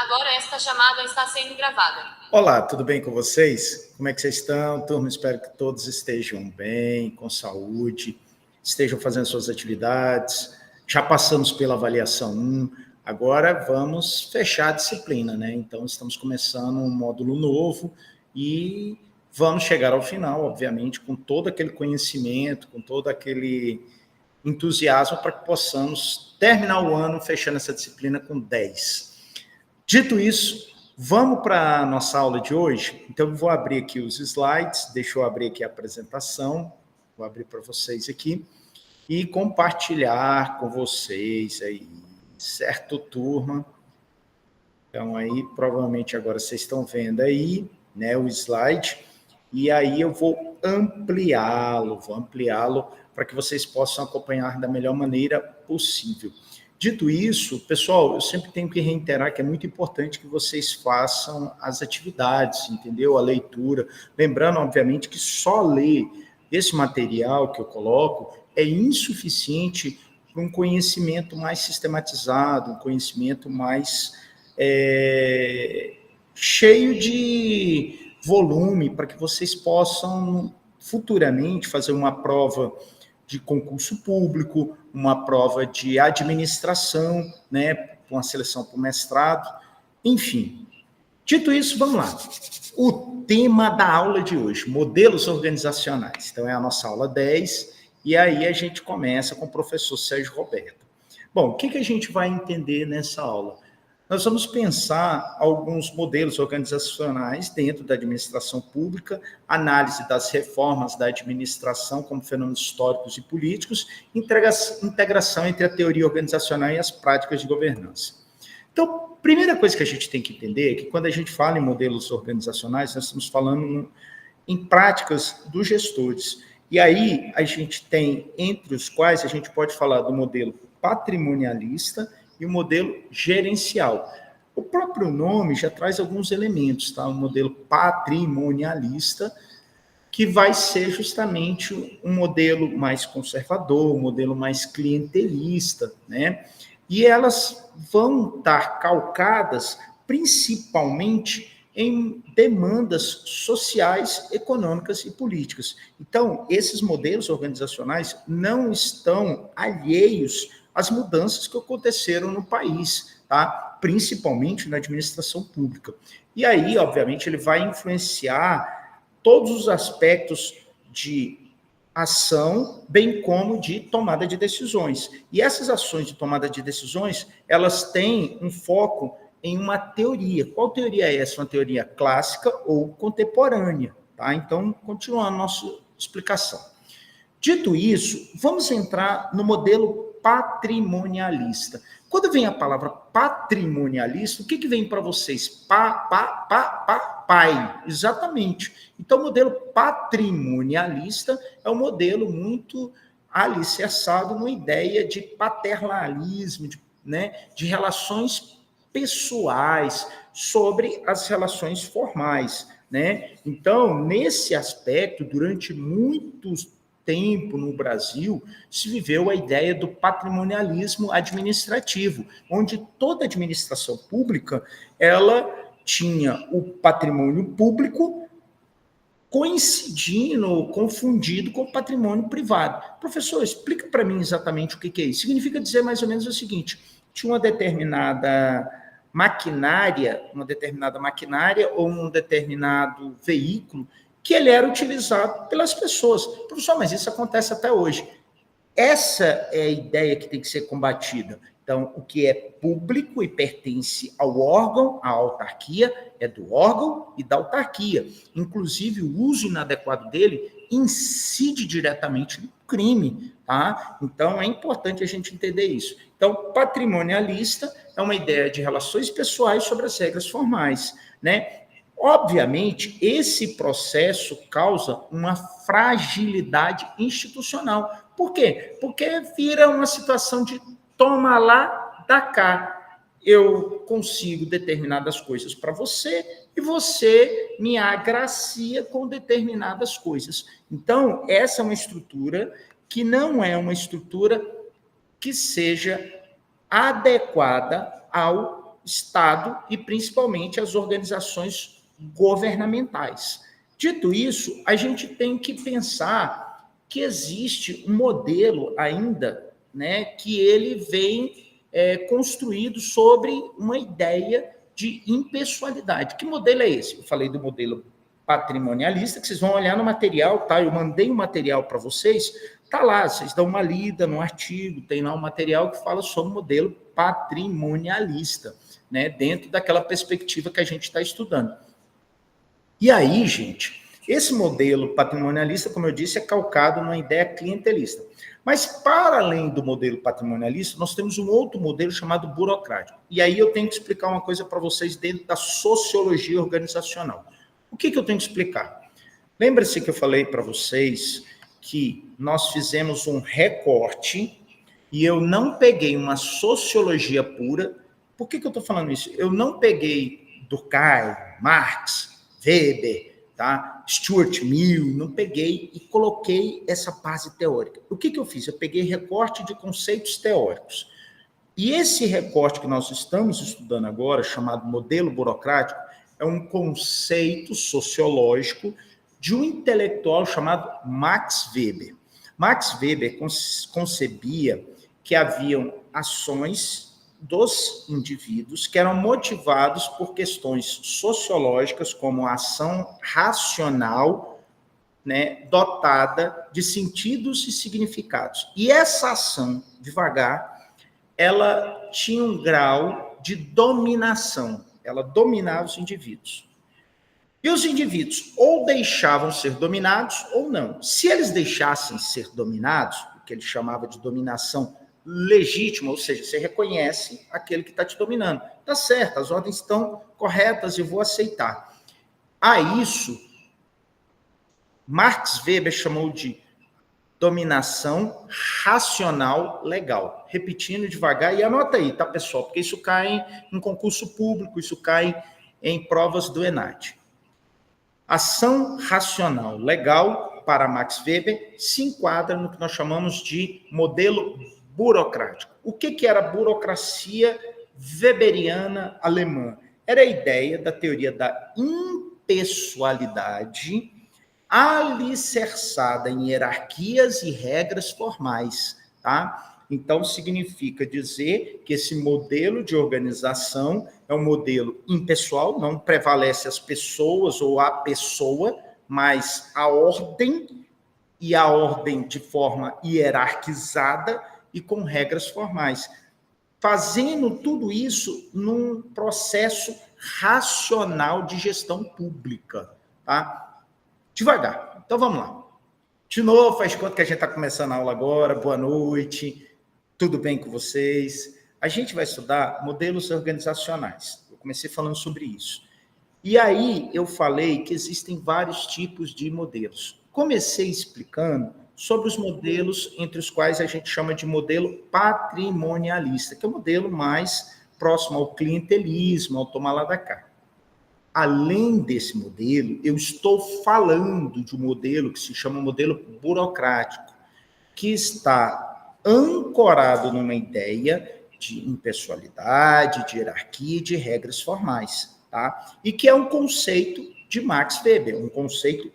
Agora esta chamada está sendo gravada. Olá, tudo bem com vocês? Como é que vocês estão, turma? Espero que todos estejam bem, com saúde, estejam fazendo suas atividades. Já passamos pela avaliação 1, agora vamos fechar a disciplina, né? Então, estamos começando um módulo novo e vamos chegar ao final, obviamente, com todo aquele conhecimento, com todo aquele entusiasmo para que possamos terminar o ano fechando essa disciplina com 10. Dito isso, vamos para a nossa aula de hoje? Então, eu vou abrir aqui os slides, deixa eu abrir aqui a apresentação, vou abrir para vocês aqui, e compartilhar com vocês aí, certo, turma? Então, aí, provavelmente agora vocês estão vendo aí, né, o slide, e aí eu vou ampliá-lo para que vocês possam acompanhar da melhor maneira possível. Dito isso, pessoal, eu sempre tenho que reiterar que é muito importante que vocês façam as atividades, entendeu? A leitura. Lembrando, obviamente, que só ler esse material que eu coloco é insuficiente para um conhecimento mais sistematizado, um conhecimento mais cheio de volume, para que vocês possam futuramente fazer uma prova de concurso público, uma prova de administração, né, uma seleção para o mestrado, enfim. Dito isso, vamos lá. O tema da aula de hoje, modelos organizacionais. Então, é a nossa aula 10, e aí a gente começa com o professor Sérgio Roberto. Bom, o que a gente vai entender nessa aula? Nós vamos pensar alguns modelos organizacionais dentro da administração pública, análise das reformas da administração como fenômenos históricos e políticos, integração entre a teoria organizacional e as práticas de governança. Então, a primeira coisa que a gente tem que entender é que quando a gente fala em modelos organizacionais, nós estamos falando em práticas dos gestores. E aí a gente tem, entre os quais a gente pode falar do modelo patrimonialista e o modelo gerencial. O próprio nome já traz alguns elementos, tá? O modelo patrimonialista, que vai ser justamente um modelo mais conservador, um modelo mais clientelista, né? E elas vão estar calcadas principalmente em demandas sociais, econômicas e políticas. Então, esses modelos organizacionais não estão alheios às mudanças que aconteceram no país, tá? Principalmente na administração pública. E aí, obviamente, ele vai influenciar todos os aspectos de ação, bem como de tomada de decisões. E essas ações de tomada de decisões, elas têm um foco em uma teoria. Qual teoria é essa? Uma teoria clássica ou contemporânea, tá? Então, continuando a nossa explicação. Dito isso, vamos entrar no modelo patrimonialista. Quando vem a palavra patrimonialista, o que vem para vocês? Pai. Exatamente. Então, o modelo patrimonialista é um modelo muito alicerçado numa ideia de paternalismo, de relações pessoais sobre as relações formais, né? Então, nesse aspecto, durante muitos tempo no Brasil, se viveu a ideia do patrimonialismo administrativo, onde toda administração pública, ela tinha o patrimônio público coincidindo, confundido com o patrimônio privado. Professor, explica para mim exatamente o que é isso. Significa dizer mais ou menos o seguinte: tinha uma determinada maquinária ou um determinado veículo que ele era utilizado pelas pessoas. Professor, mas isso acontece até hoje. Essa é a ideia que tem que ser combatida. Então, o que é público e pertence ao órgão, à autarquia, é do órgão e da autarquia. Inclusive, o uso inadequado dele incide diretamente no crime, tá? Então, é importante a gente entender isso. Então, patrimonialista é uma ideia de relações pessoais sobre as regras formais, né? Obviamente, esse processo causa uma fragilidade institucional. Por quê? Porque vira uma situação de toma lá, dá cá. Eu consigo determinadas coisas para você e você me agracia com determinadas coisas. Então, essa é uma estrutura que não é uma estrutura que seja adequada ao Estado e principalmente as organizações governamentais. Dito isso, a gente tem que pensar que existe um modelo ainda, né, que ele vem construído sobre uma ideia de impessoalidade. Que modelo é esse? Eu falei do modelo patrimonialista, que vocês vão olhar no material, tá? Eu mandei um material para vocês, tá lá, vocês dão uma lida no artigo, tem lá um material que fala sobre o modelo patrimonialista, né? Dentro daquela perspectiva que a gente está estudando. E aí, gente, esse modelo patrimonialista, como eu disse, é calcado numa ideia clientelista. Mas, para além do modelo patrimonialista, nós temos um outro modelo chamado burocrático. E aí eu tenho que explicar uma coisa para vocês dentro da sociologia organizacional. O que eu tenho que explicar? Lembra-se que eu falei para vocês que nós fizemos um recorte e eu não peguei uma sociologia pura. Por que eu estou falando isso? Eu não peguei Durkheim, Marx, Weber, tá? Stuart Mill, não peguei e coloquei essa base teórica. O que eu fiz? Eu peguei recorte de conceitos teóricos. E esse recorte que nós estamos estudando agora, chamado modelo burocrático, é um conceito sociológico de um intelectual chamado Max Weber. Max Weber concebia que haviam ações dos indivíduos que eram motivados por questões sociológicas, como a ação racional, né, dotada de sentidos e significados. E essa ação, devagar, ela tinha um grau de dominação, ela dominava os indivíduos. E os indivíduos ou deixavam ser dominados ou não. Se eles deixassem ser dominados, o que ele chamava de dominação legítima, ou seja, você reconhece aquele que está te dominando. Tá certo, as ordens estão corretas e vou aceitar. A isso, Max Weber chamou de dominação racional legal. Repetindo devagar, e anota aí, tá, pessoal? Porque isso cai em concurso público, isso cai em provas do ENAD. Ação racional legal, para Max Weber, se enquadra no que nós chamamos de modelo burocrático. O que era a burocracia weberiana alemã? Era a ideia da teoria da impessoalidade alicerçada em hierarquias e regras formais, tá? Então, significa dizer que esse modelo de organização é um modelo impessoal, não prevalece as pessoas ou a pessoa, mas a ordem, e a ordem de forma hierarquizada e com regras formais. Fazendo tudo isso num processo racional de gestão pública, tá? Devagar. Então, vamos lá. De novo, faz conta que a gente está começando a aula agora. Boa noite. Tudo bem com vocês? A gente vai estudar modelos organizacionais. Eu comecei falando sobre isso. E aí, eu falei que existem vários tipos de modelos. Comecei explicando sobre os modelos entre os quais a gente chama de modelo patrimonialista, que é o modelo mais próximo ao clientelismo, ao tomar lá da cá. Além desse modelo, eu estou falando de um modelo que se chama modelo burocrático, que está ancorado numa ideia de impessoalidade, de hierarquia e de regras formais, tá? E que é um conceito de Max Weber, um conceito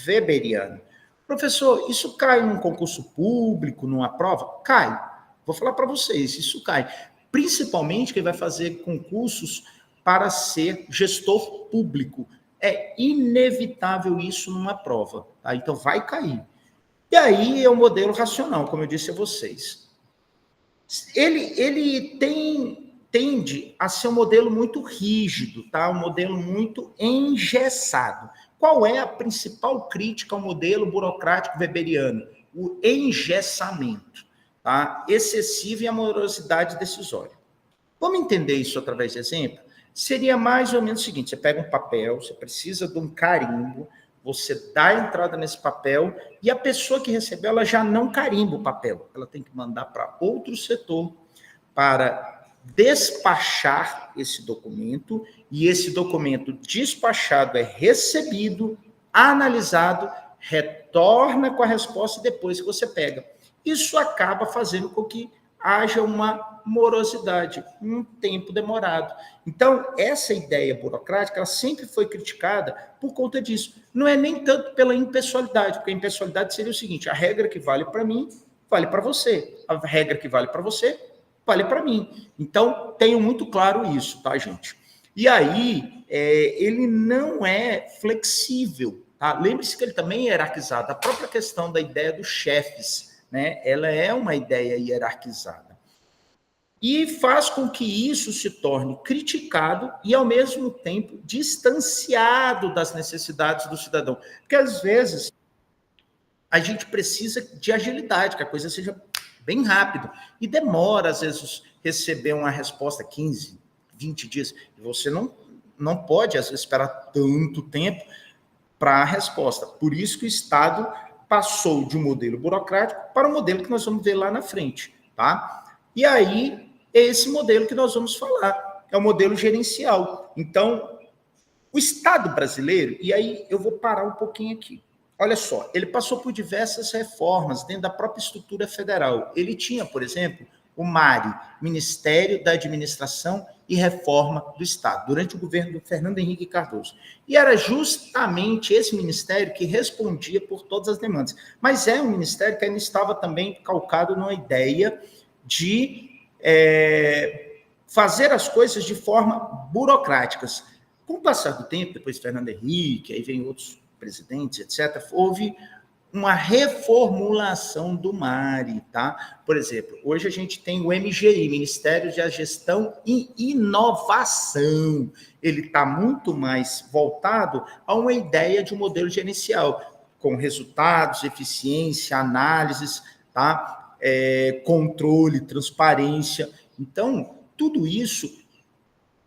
weberiano. Professor, isso cai num concurso público, numa prova? Cai. Vou falar para vocês, isso cai. Principalmente quem vai fazer concursos para ser gestor público. É inevitável isso numa prova, tá? Então vai cair. E aí é o modelo racional, como eu disse a vocês. Ele tende a ser um modelo muito rígido, tá? Um modelo muito engessado. Qual é a principal crítica ao modelo burocrático weberiano? O engessamento, tá? Excessiva e a morosidade decisória. Vamos entender isso através de exemplo? Seria mais ou menos o seguinte: você pega um papel, você precisa de um carimbo, você dá a entrada nesse papel e a pessoa que recebeu, ela já não carimba o papel. Ela tem que mandar para outro setor para despachar esse documento, e esse documento despachado é recebido, analisado, retorna com a resposta e depois que você pega. Isso acaba fazendo com que haja uma morosidade, um tempo demorado. Então, essa ideia burocrática, ela sempre foi criticada por conta disso. Não é nem tanto pela impessoalidade, porque a impessoalidade seria o seguinte: a regra que vale para mim, vale para você. A regra que vale para você, vale para mim. Então, tenho muito claro isso, tá, gente? E aí, ele não é flexível, tá? Lembre-se que ele também é hierarquizado. A própria questão da ideia dos chefes, né? Ela é uma ideia hierarquizada. E faz com que isso se torne criticado e, ao mesmo tempo, distanciado das necessidades do cidadão. Porque, às vezes, a gente precisa de agilidade, que a coisa seja bem rápida. E demora, às vezes, receber uma resposta 15, 20 dias. E você não pode, às vezes, esperar tanto tempo para a resposta. Por isso que o Estado passou de um modelo burocrático para um modelo que nós vamos ver lá na frente, tá? E aí, é esse modelo que nós vamos falar, é o modelo gerencial. Então, o Estado brasileiro, e aí eu vou parar um pouquinho aqui. Olha só, ele passou por diversas reformas dentro da própria estrutura federal. Ele tinha, por exemplo, o MARI, Ministério da Administração e Reforma do Estado, durante o governo do Fernando Henrique Cardoso. E era justamente esse ministério que respondia por todas as demandas. Mas é um ministério que ainda estava também calcado numa ideia de fazer as coisas de forma burocráticas. Com o passar do tempo, depois de Fernando Henrique, aí vem outros presidentes, etc., houve uma reformulação do MARI, tá? Por exemplo, hoje a gente tem o MGI, Ministério da Gestão e Inovação. Ele está muito mais voltado a uma ideia de um modelo gerencial, com resultados, eficiência, análises, tá? Controle, transparência. Então, tudo isso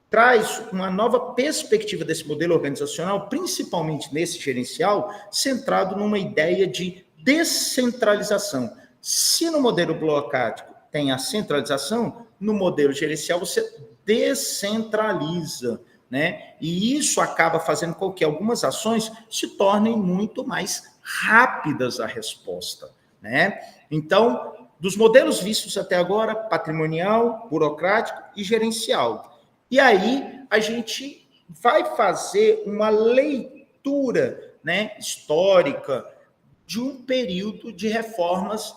traz uma nova perspectiva desse modelo organizacional, principalmente nesse gerencial, centrado numa ideia de descentralização. Se no modelo burocrático tem a centralização, no modelo gerencial você descentraliza, né? E isso acaba fazendo com que algumas ações se tornem muito mais rápidas a resposta, né? Então, dos modelos vistos até agora, patrimonial, burocrático e gerencial. E aí a gente vai fazer uma leitura, né, histórica de um período de reformas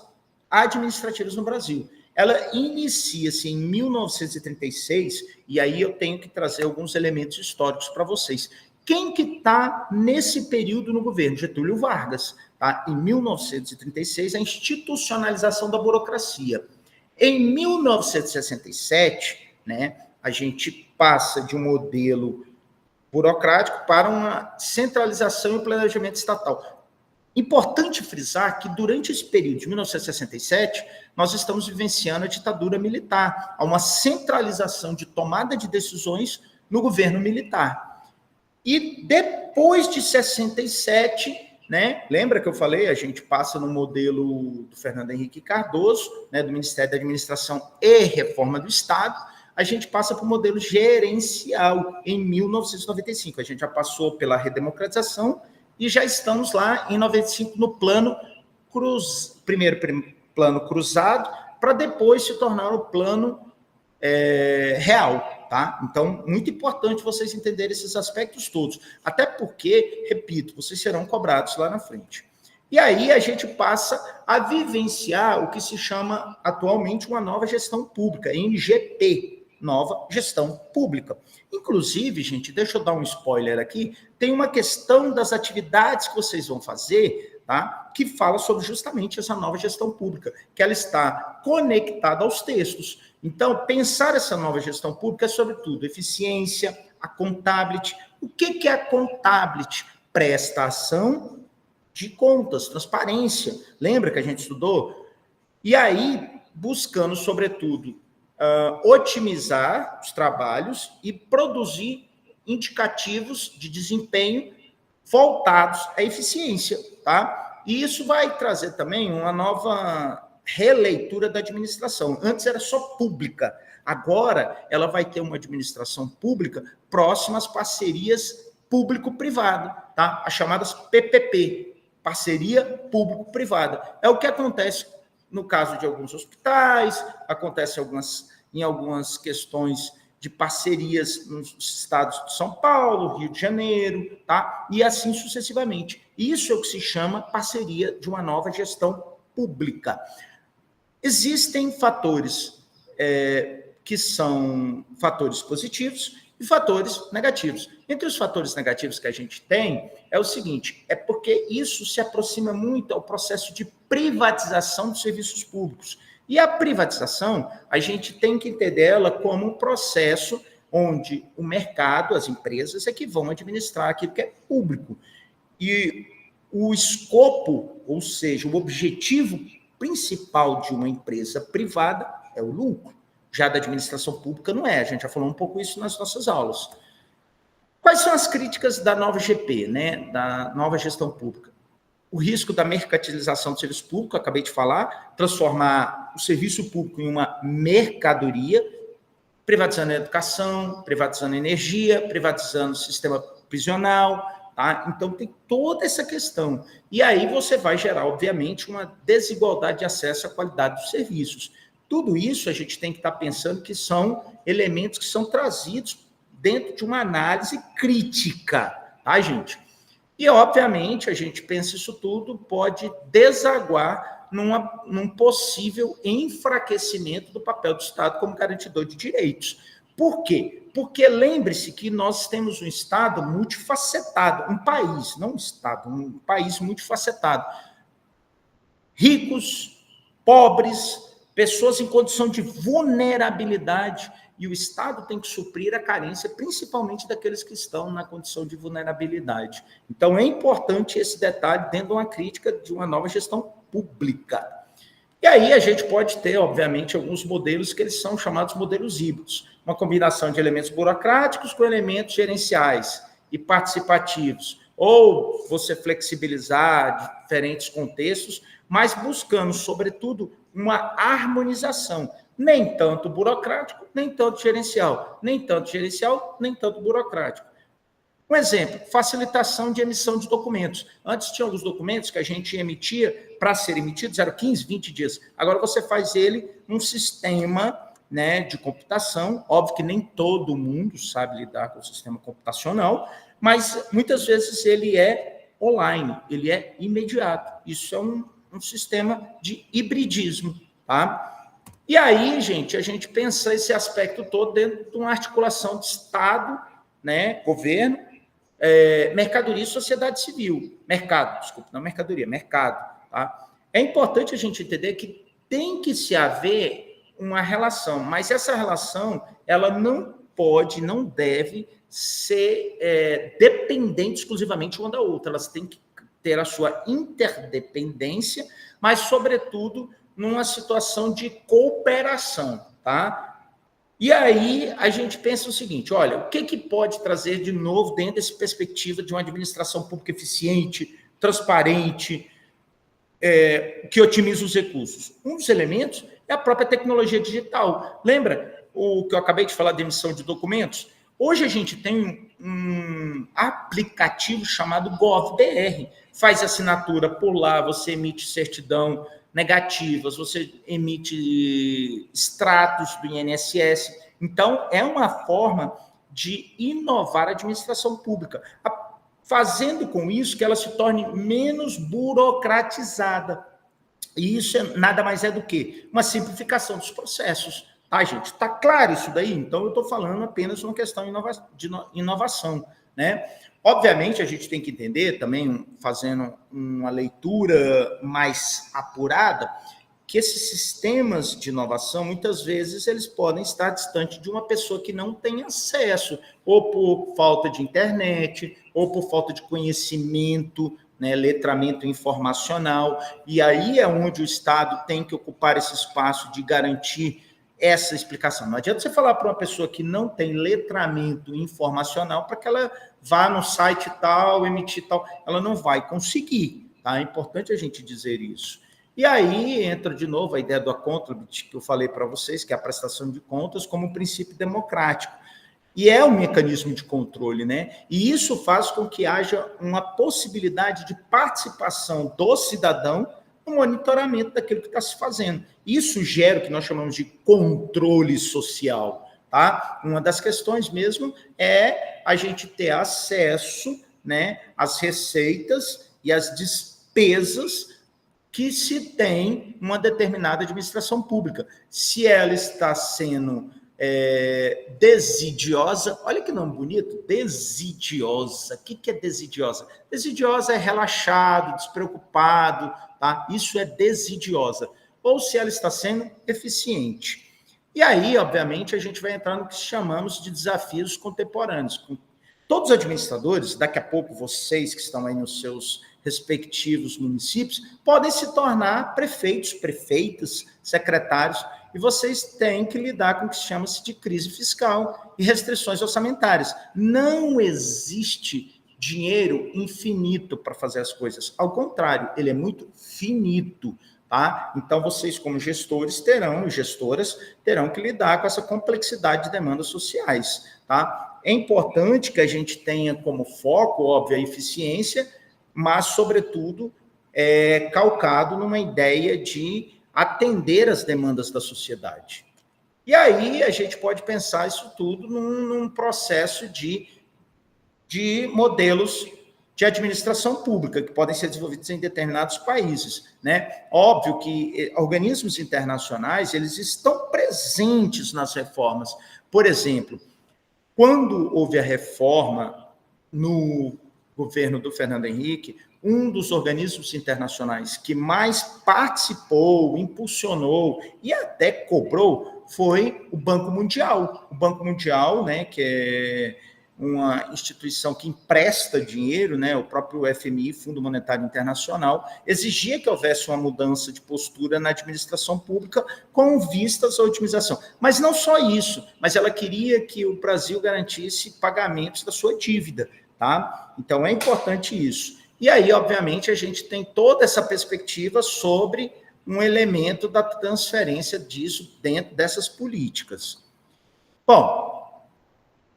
administrativas no Brasil. Ela inicia-se em 1936, e aí eu tenho que trazer alguns elementos históricos para vocês. Quem que está nesse período no governo? Getúlio Vargas. Tá? Em 1936, a institucionalização da burocracia. Em 1967, né, a gente passa de um modelo burocrático para uma centralização e planejamento estatal. Importante frisar que durante esse período de 1967, nós estamos vivenciando a ditadura militar, há uma centralização de tomada de decisões no governo militar. E depois de 67, né, lembra que eu falei, a gente passa no modelo do Fernando Henrique Cardoso, né, do Ministério da Administração e Reforma do Estado, a gente passa para o modelo gerencial em 1995. A gente já passou pela redemocratização e já estamos lá em 95 no plano primeiro plano cruzado, para depois se tornar o plano real. Tá? Então, muito importante vocês entenderem esses aspectos todos. Até porque, repito, vocês serão cobrados lá na frente. E aí a gente passa a vivenciar o que se chama atualmente uma nova gestão pública, NGP, nova gestão pública. Inclusive, gente, deixa eu dar um spoiler aqui, tem uma questão das atividades que vocês vão fazer, tá? Que fala sobre justamente essa nova gestão pública, que ela está conectada aos textos. Então, pensar essa nova gestão pública é, sobretudo, eficiência, accountability. O que é accountability? Prestação de contas, transparência. Lembra que a gente estudou? E aí, buscando, sobretudo, otimizar os trabalhos e produzir indicativos de desempenho voltados à eficiência, tá? E isso vai trazer também uma nova releitura da administração. Antes era só pública, agora ela vai ter uma administração pública próxima às parcerias público-privado, tá? As chamadas PPP, parceria público-privada. É o que acontece no caso de alguns hospitais, acontece em algumas questões de parcerias nos estados de São Paulo, Rio de Janeiro, tá? E assim sucessivamente. Isso é o que se chama parceria de uma nova gestão pública. Existem fatores que são fatores positivos e fatores negativos. Entre os fatores negativos que a gente tem é o seguinte, é porque isso se aproxima muito ao processo de privatização dos serviços públicos. E a privatização, a gente tem que entender ela como um processo onde o mercado, as empresas, é que vão administrar aquilo que é público. E o escopo, ou seja, o objetivo principal de uma empresa privada é o lucro. Já da administração pública não é. A gente já falou um pouco isso nas nossas aulas. Quais são as críticas da nova GP, né, da nova gestão pública? O risco da mercantilização do serviço público, acabei de falar, transformar o serviço público em uma mercadoria, privatizando a educação, privatizando a energia, privatizando o sistema prisional, tá? Então tem toda essa questão. E aí você vai gerar, obviamente, uma desigualdade de acesso à qualidade dos serviços. Tudo isso a gente tem que estar pensando que são elementos que são trazidos dentro de uma análise crítica, tá, gente? E, obviamente, a gente pensa isso tudo pode desaguar num possível enfraquecimento do papel do Estado como garantidor de direitos. Por quê? Porque lembre-se que nós temos um Estado multifacetado, um país, não um Estado, um país multifacetado. Ricos, pobres, pessoas em condição de vulnerabilidade, e o Estado tem que suprir a carência, principalmente daqueles que estão na condição de vulnerabilidade. Então, é importante esse detalhe dentro de uma crítica de uma nova gestão pública. E aí a gente pode ter, obviamente, alguns modelos que eles são chamados modelos híbridos, uma combinação de elementos burocráticos com elementos gerenciais e participativos, ou você flexibilizar diferentes contextos, mas buscando, sobretudo, uma harmonização, nem tanto burocrático, nem tanto gerencial, nem tanto gerencial, nem tanto burocrático. Um exemplo, facilitação de emissão de documentos. Antes tinha alguns documentos que a gente emitia, para ser emitidos, eram 15, 20 dias. Agora você faz ele num sistema, né, de computação. Óbvio que nem todo mundo sabe lidar com o sistema computacional, mas muitas vezes ele é online, ele é imediato. Isso é um sistema de hibridismo, tá? E aí, gente, a gente pensa esse aspecto todo dentro de uma articulação de Estado, né, governo, mercadoria e sociedade civil. Mercado, desculpa, não mercadoria, mercado. Tá? É importante a gente entender que tem que se haver uma relação, mas essa relação, ela não pode, não deve ser dependente exclusivamente uma da outra. Elas têm que ter a sua interdependência, mas, sobretudo, numa situação de cooperação, tá? E aí a gente pensa o seguinte, olha, o que pode trazer de novo dentro dessa perspectiva de uma administração pública eficiente, transparente, que otimiza os recursos? Um dos elementos é a própria tecnologia digital. Lembra o que eu acabei de falar de emissão de documentos? Hoje a gente tem um aplicativo chamado GovBR, faz assinatura por lá, você emite certidão negativas, você emite extratos do INSS. Então, é uma forma de inovar a administração pública, fazendo com isso que ela se torne menos burocratizada. E isso nada mais é do que uma simplificação dos processos. Tá, gente? Está claro isso daí? Então, eu estou falando apenas uma questão de inovação, né? Obviamente, a gente tem que entender também, fazendo uma leitura mais apurada, que esses sistemas de inovação, muitas vezes, eles podem estar distante de uma pessoa que não tem acesso, ou por falta de internet, ou por falta de conhecimento, né, letramento informacional, e aí é onde o Estado tem que ocupar esse espaço de garantir essa explicação. Não adianta você falar para uma pessoa que não tem letramento informacional para que ela vá no site tal, emitir tal, ela não vai conseguir, tá? É importante a gente dizer isso. E aí entra de novo a ideia do accountability que eu falei para vocês, que é a prestação de contas como um princípio democrático. E é um mecanismo de controle, né? E isso faz com que haja uma possibilidade de participação do cidadão no monitoramento daquilo que está se fazendo. Isso gera o que nós chamamos de controle social, tá? Uma das questões mesmo é a gente ter acesso, né, às receitas e às despesas que se tem uma determinada administração pública. Se ela está sendo desidiosa, olha que nome bonito, desidiosa. O que é desidiosa? Desidiosa é relaxado, despreocupado, tá? Isso é desidiosa. Ou se ela está sendo eficiente. E aí, obviamente, a gente vai entrar no que chamamos de desafios contemporâneos. Todos os administradores, daqui a pouco vocês que estão aí nos seus respectivos municípios, podem se tornar prefeitos, prefeitas, secretários, e vocês têm que lidar com o que se chama de crise fiscal e restrições orçamentárias. Não existe dinheiro infinito para fazer as coisas. Ao contrário, ele é muito finito, tá? Então, vocês, como gestores, gestoras, terão que lidar com essa complexidade de demandas sociais, tá? É importante que a gente tenha como foco, óbvio, a eficiência, mas, sobretudo, calcado numa ideia de atender as demandas da sociedade. E aí a gente pode pensar isso tudo num processo de modelos de administração pública que podem ser desenvolvidos em determinados países, né? Óbvio que organismos internacionais, eles estão presentes nas reformas. Por exemplo, quando houve a reforma no governo do Fernando Henrique, um dos organismos internacionais que mais participou, impulsionou e até cobrou foi o Banco Mundial. O Banco Mundial, né, que é uma instituição que empresta dinheiro, né, o próprio FMI, Fundo Monetário Internacional, exigia que houvesse uma mudança de postura na administração pública com vistas à otimização. Mas não só isso, mas ela queria que o Brasil garantisse pagamentos da sua dívida, tá? Então, é importante isso. E aí, obviamente, a gente tem toda essa perspectiva sobre um elemento da transferência disso dentro dessas políticas. Bom,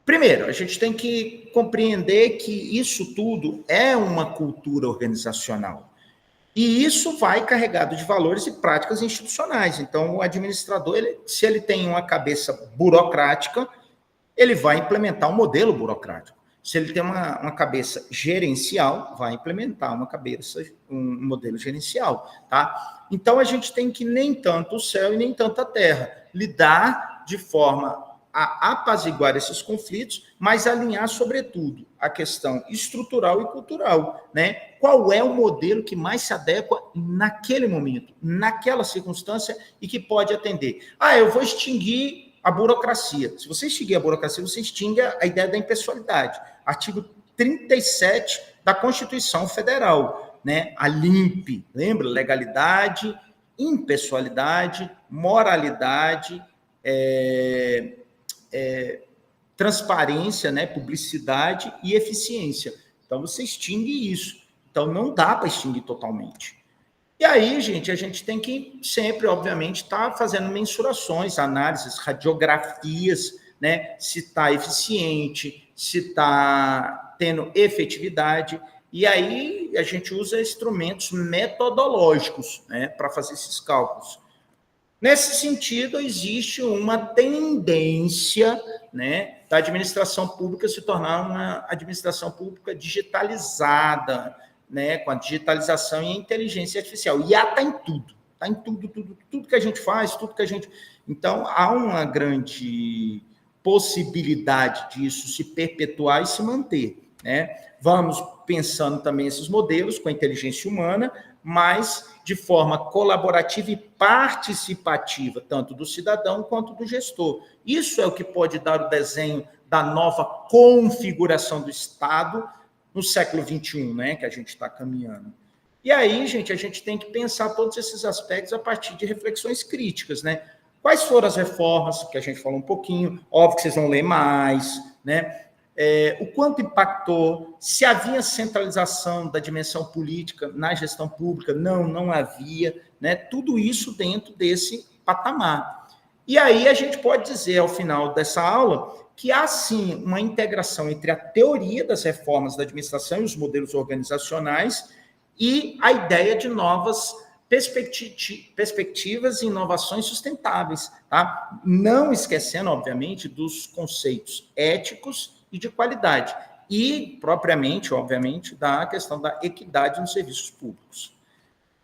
primeiro, a gente tem que compreender que isso tudo é uma cultura organizacional. E isso vai carregado de valores e práticas institucionais. Então, o administrador, se ele tem uma cabeça burocrática, ele vai implementar um modelo burocrático. Se ele tem uma cabeça gerencial, vai implementar um modelo gerencial, tá? Então, a gente tem que nem tanto o céu e nem tanto a terra. Lidar de forma a apaziguar esses conflitos, mas alinhar, sobretudo, a questão estrutural e cultural, né? Qual é o modelo que mais se adequa naquele momento, naquela circunstância e que pode atender? Eu vou extinguir a burocracia. Se você extinguir a burocracia, você extingue a ideia da impessoalidade. Artigo 37 da Constituição Federal, né? A LIMP, lembra? Legalidade, impessoalidade, moralidade, transparência, né? Publicidade e eficiência. Então, você extingue isso. Então, não dá para extinguir totalmente. E aí, gente, a gente tem que sempre, obviamente, estar fazendo mensurações, análises, radiografias, né? Se está eficiente, se está tendo efetividade. E aí a gente usa instrumentos metodológicos, né, para fazer esses cálculos. Nesse sentido, existe uma tendência, né, da administração pública se tornar uma administração pública digitalizada, né, com a digitalização e a inteligência artificial. E está em tudo. Está em tudo que a gente faz, tudo que a gente... Então, há uma grande possibilidade disso se perpetuar e se manter, né? Vamos pensando também esses modelos com a inteligência humana, mas de forma colaborativa e participativa, tanto do cidadão quanto do gestor. Isso é o que pode dar o desenho da nova configuração do Estado no século XXI, né, que a gente está caminhando. E aí, gente, a gente tem que pensar todos esses aspectos a partir de reflexões críticas, né? Quais foram as reformas, que a gente falou um pouquinho, óbvio que vocês vão ler mais, né? O quanto impactou, se havia centralização da dimensão política na gestão pública, não havia, né? Tudo isso dentro desse patamar. E aí a gente pode dizer, ao final dessa aula, que há, sim, uma integração entre a teoria das reformas da administração e os modelos organizacionais e a ideia de novas perspectivas e inovações sustentáveis, tá? Não esquecendo, obviamente, dos conceitos éticos e de qualidade, e, propriamente, obviamente, da questão da equidade nos serviços públicos.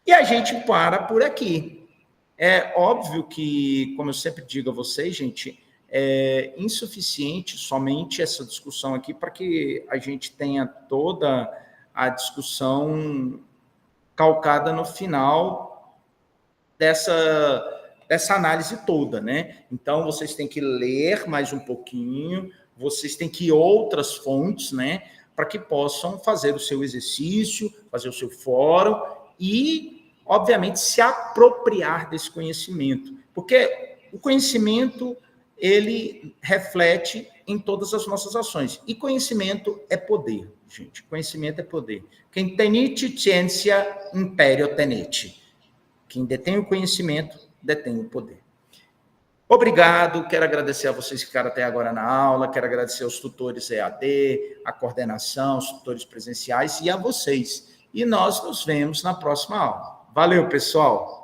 E a gente para por aqui. É óbvio que, como eu sempre digo a vocês, gente, é insuficiente somente essa discussão aqui para que a gente tenha toda a discussão calcada no final dessa análise toda, né? Então, vocês têm que ler mais um pouquinho, vocês têm que ir outras fontes, né? Para que possam fazer o seu exercício, fazer o seu fórum e, obviamente, se apropriar desse conhecimento. Porque o conhecimento, ele reflete em todas as nossas ações. E conhecimento é poder, gente. Conhecimento é poder. Quem tenite ciência, imperio tenete. Quem detém o conhecimento, detém o poder. Obrigado, quero agradecer a vocês que ficaram até agora na aula, quero agradecer aos tutores EAD, a coordenação, os tutores presenciais e a vocês. E nós nos vemos na próxima aula. Valeu, pessoal!